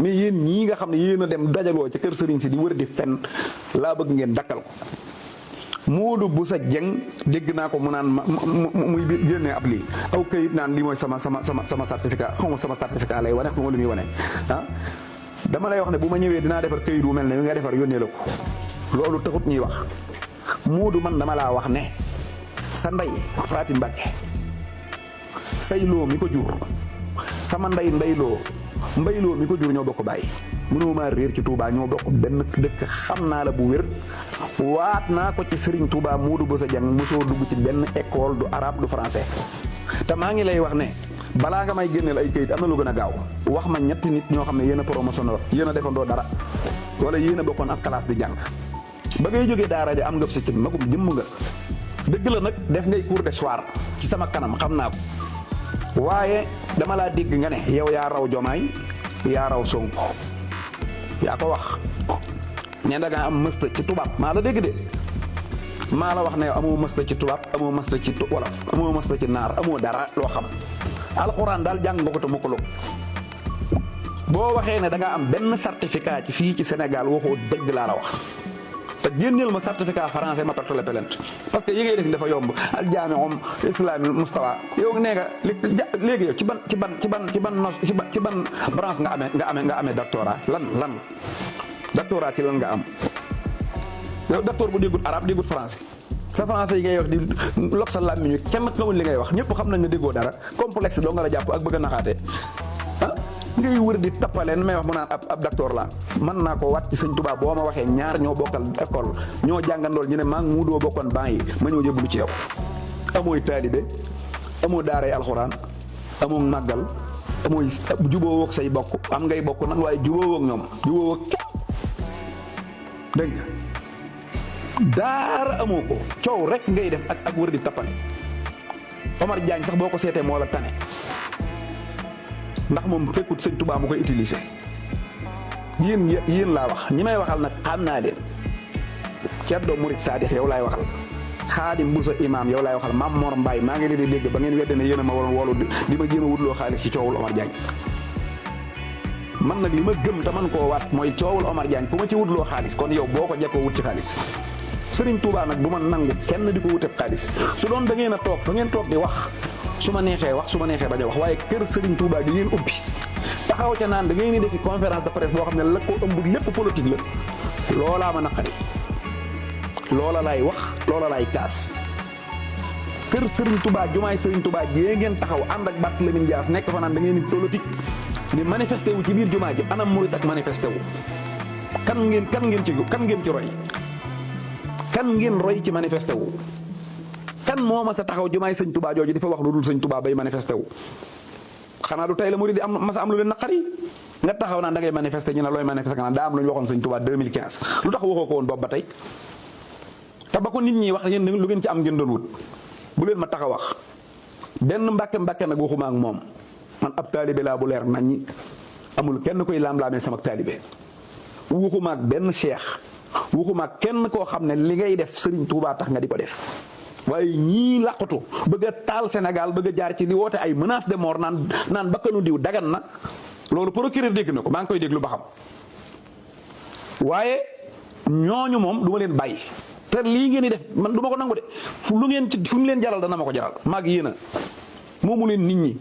mais yéen ñii nga xam ne yéen a dem dajaloo ci kër sëriñ si di wër di fen laa bëgg ngeen dakkal ko. Modou Boussa Dieng dégg naa ko mu naan muy génnee ab lii aw kayit naan lii mooy sama certificat xaw ma sama certificat lay wane xaw ma lu muy wane ah. dama lay wax ne bu ma ñëwee dinaa defar kayit wu mel ne nga defar yónnee la ko loolu taxut ñuy wax Modou man dama laa wax ne sa ndey Faati Mbàkke say loo mi ko jur sama ndey mbayloo mi ko jur ñoo bokk bàyyi mënoo maa réer ci Touba ñoo bokk benn dëkk xam naa la bu wér waat naa ko ci Serigne Touba Modou Boussa Dieng mosoo dugg ci benn école du arabe du français te maa ngi lay wax ne balaa nga may génneel ay kayit am na lu gën a gaaw wax ma ñetti nit ñoo xam ne yéen a promotionneur yéen a defandoo dara wala yéen a bokkoon ak classe di jàng ba ngay jógee daara ja am nga sikkim magum jëmm nga dëgg la nag def ngay cours de soir ci sama kanam xam naa ko waaye dama laa dégg nga ne yow yaa raw Jomaay yaa raw Sonko yaa ko wax ne da nga am mësta ci tubaab maa la dégg de maa la wax ne amoo mësta ci tubaab amoo mësta ci wolof amoo mësta ci naar amoo dara loo xam alxuraan daal jàng nga ko te mukkaloo boo waxee ne da nga am benn certificat ci fii ci Sénégal waxoo dëgg laa la wax te génneel ma certificat français ma porte la plainte parce que yi ngay def dafa yomb al jaami'um islami mustawa yow nee nga léegi yow ci ban branche nga amee doctorat lan doctorat ci lan nga am yow docteur bu déggut arabe déggut français sa français yi ngay wax di lok sa làmmiñ kenn xamul li ngay wax ñëpp xam nañ ne déggoo dara complexe doo nga la jàpp ak bëgg a naxaate ah ngay wër di tappaleen may wax mu naan ab docteur la mën naa ko wat ci sëñ Tuubaa boo ma waxee ñaar ñoo bokkal école ñoo jàngandool ñu ne maa ngi muudoo bokkoon ban yi ma ñëw jébbalu ci yow amooy taalibe amoo daaray alxuraan amoo màggal amooy jubóo ak say bokk am ngay bokk nag waaye jubóo ak ñoom jubóo ak dégg nga daara amoo ko coow rek ngay def ak wër di tappale Omar Diagne sax boo ko seetee moo la tane ndax moom fekkut sëñ Tuubaa mu koy utiliser yéen laa wax ñi may waxal nag xam naa leen Ceddo Murid Saadix yow laay waxal Xaadim Buso Imaam yow laay waxal Mam Mor Mbaay maa ngi leen di dégg ba ngeen wedde ne yéen a ma waroon woolu di ma jéem a wutloo xaalis ci coowul Omar Diagne man nag li ma gëm te man koo waat mooy coowul Omar Diagne ku ma ci wutloo xaalis kon yow boo ko jekkoo wut ci xaalis Sëriñ Tuubaa nag du ma nangu kenn di ko wuteb xaalis su doon da ngeen a toog fa ngeen toog di wax su ma neexee wax su ma neexee bañ a wax waaye kër Sëriñ Tuubaa gi ngeen ubbi taxaw ca naan da ngeen di defi conférence de presse boo xam ne la ko ëmb lépp politique la loolaa ma naqari loola laay wax loola laay kaas kër Sëriñ Tuubaa jumaay Sëriñ Tuubaa jee ngeen taxaw ànd ak Barthélémy Dias nekk fa naan da ngeen di politique di manifesté wu ci biir jumaa ji anam murit ak manifesté wu kan ngeen ci roy kan ngeen roy ci manifesté wu kan moo ma sa taxaw jumaay sëñ Tuubaa jooju di fa wax lu dul sëñ Tuubaa bay manifesté wu xanaa du tey la murid di am masa am lu leen naqari nga taxaw naan da ngay manifesté ñu ne looy manifesté nga naan daa am lu ñu waxoon sëñ Tuubaa 2015 lu tax waxoo ko woon boobu ba tey te ba ko nit ñi wax yéen lu ngeen ci am ngeen doon wut bu leen ma tax a wax benn mbàkke nag waxuma ak moom man ab taalibe laa bu leer nañ amul kenn koy laam-laamee sama taalibe waxuma ak benn cheikh waxuma ak kenn koo xam ne li ngay def Sëriñ Tuubaa tax nga di ko def waaye ñii làqatu bëgg a taal Sénégal bëgg a jaar ci li woote ay menace de mort naan bakkanu diw dagan na loolu procureur dégg na ko maa ngi koy déglu ba xam waaye ñooñu moom du ma leen bàyyi te lii ngeen di def man du ma ko nangu de fu ñu leen jaral dana ma ko jaral maag yéen a moomu leen nit ñi